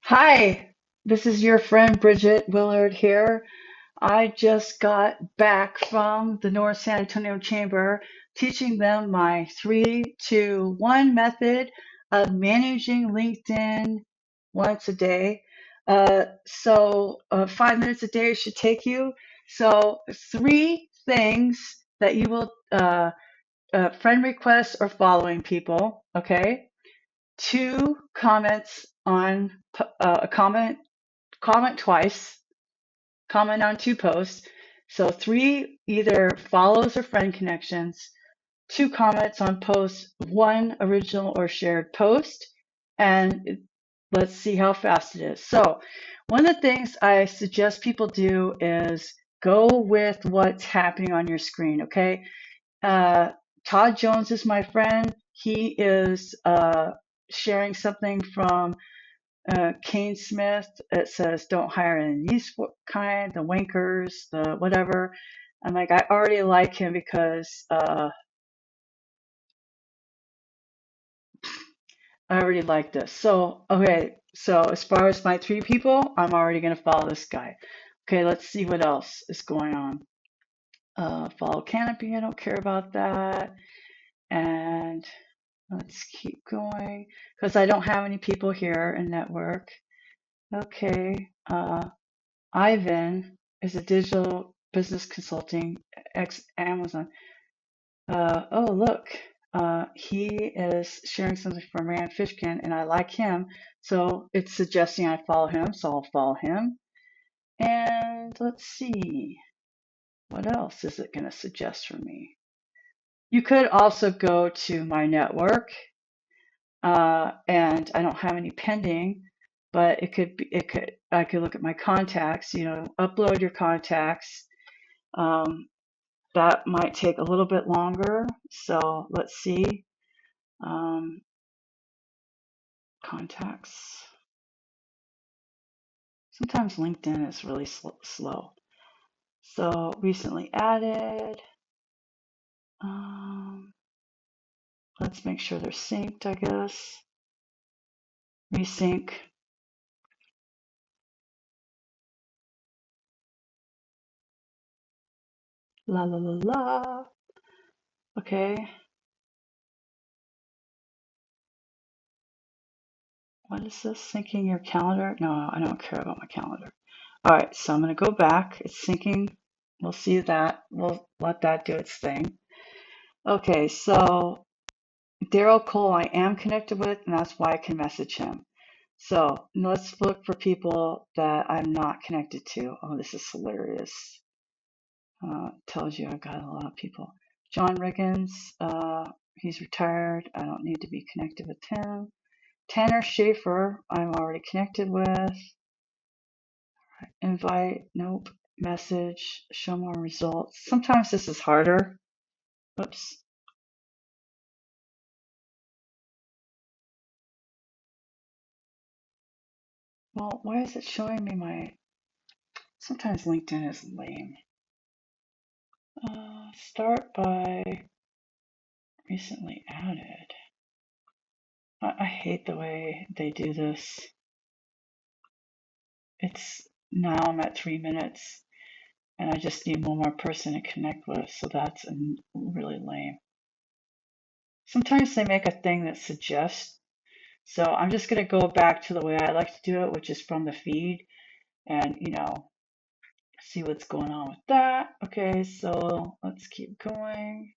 Hi, this is your friend Bridget Willard here. I just got back from the North San Antonio Chamber teaching them my 3-2-1 method of managing LinkedIn once a day. 5 minutes a day should take you. So, three things that you will friend requests or following people, okay? Two comments on a comment twice, comment on two posts. So three either follows or friend connections, two comments on posts, one original or shared post, and let's see how fast it is. So one of the things I suggest people do is go with what's happening on your screen, okay? Uh, Todd Jones is my friend. He is sharing something from Kane Smith. It says, don't hire any of these kind, the winkers, the whatever. I'm like, I already like him because I already like this. So, okay, so as far as my three people, I'm already going to follow this guy. Okay, let's see what else is going on. Follow Canopy, I don't care about that. And let's keep going because I don't have any people here in network. Okay. Ivan is a digital business consulting ex Amazon. Oh, look. He is sharing something from Rand Fishkin, and I like him. So it's suggesting I follow him. So I'll follow him. And let's see. What else is it going to suggest for me? You could also go to my network. And I don't have any pending, but I could look at my contacts, upload your contacts. Um, that might take a little bit longer. So let's see. Um, Contacts. Sometimes LinkedIn is really slow. So recently added. Um, let's make sure they're synced, I guess. Resync. La la la la. Okay. What is this? Syncing your calendar? No, I don't care about my calendar. All right, so I'm going to go back. It's syncing. We'll see that. We'll let that do its thing. Okay, so Daryl Cole I am connected with, and that's why I can message him. So let's look for people that I'm not connected to. Oh, this is hilarious. Tells you I've got a lot of people. John Riggins, he's retired. I don't need to be connected with him. Tanner Schaefer, I'm already connected with. Invite, nope. Message, show more results. Sometimes this is harder. Oops. Well, why is it showing me my... Sometimes LinkedIn is lame. Start by recently added. I hate the way they do this. It's now I'm at 3 minutes and I just need one more person to connect with, so that's really lame. Sometimes they make a thing that suggests. So I'm just going to go back to the way I like to do it, which is from the feed and, see what's going on with that. Okay, so let's keep going.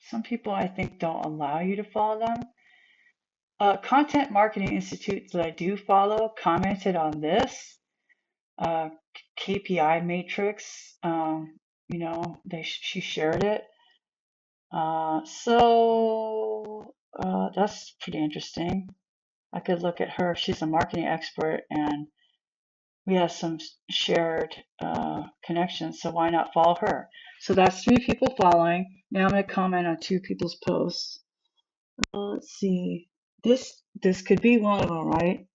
Some people I think don't allow you to follow them. Content Marketing Institute that I do follow commented on this uh, KPI matrix. She shared it. That's pretty interesting. I could look at her. She's a marketing expert, and we have some shared connections. So why not follow her? So that's three people following. Now I'm going to comment on two people's posts. Let's see. this could be one of them, right?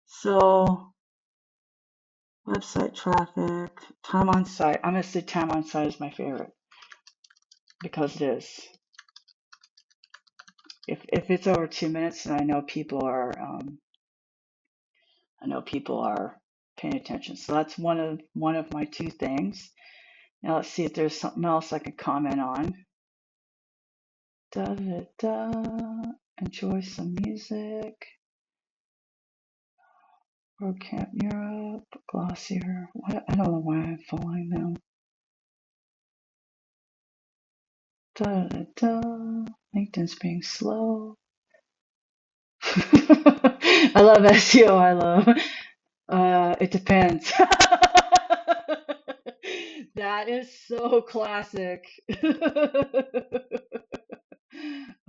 So website traffic, time on site. I'm going to say time on site is my favorite because it is. If it's over 2 minutes, then I know people are paying attention. So that's one of my 2 things. Now let's see if there's something else I can comment on. Da da da. Enjoy some music. Road Camp Europe. Glossier. What? I don't know why I'm following them. Da da da. LinkedIn's being slow. I love SEO. I love. It depends. That is so classic.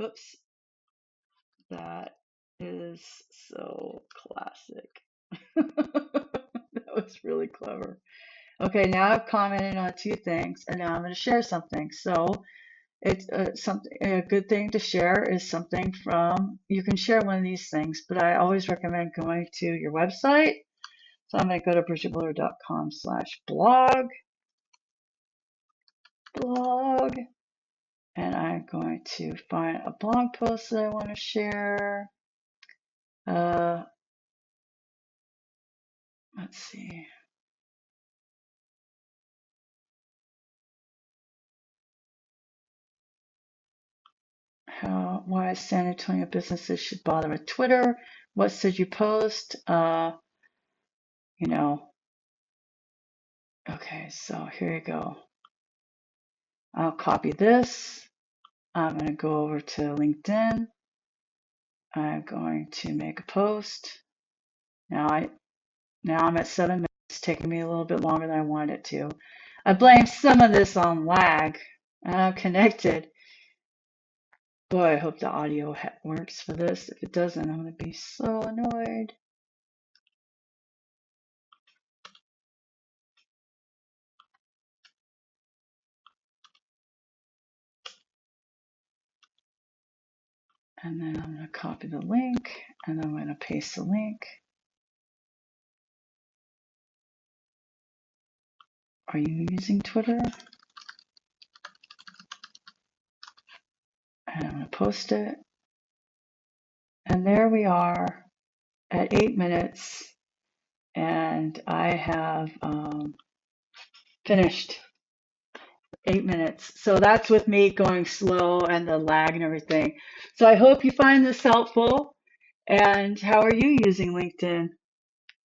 Oops. That is so classic. That was really clever. Okay, now I've commented on 2 things, and now I'm going to share something. So it's something. A good thing to share is something from. You can share one of these things, but I always recommend going to your website. So I'm going to go to bridgetbuller.com/blog, and I'm going to find a blog post that I want to share. Let's see. Why San Antonio businesses should bother with Twitter. What should you post? Okay, so here you go. I'll copy this. I'm going to go over to LinkedIn. I'm going to make a post. Now I'm at 7 minutes. It's taking me a little bit longer than I wanted it to. I blame some of this on lag. I'm connected. Boy, I hope the audio works for this. If it doesn't, I'm going to be so annoyed. And then I'm going to copy the link, and I'm going to paste the link. Are you using Twitter? And I'm going to post it. And there we are at 8 minutes, and I have finished 8 minutes. So that's with me going slow and the lag and everything. So I hope you find this helpful. And how are you using LinkedIn?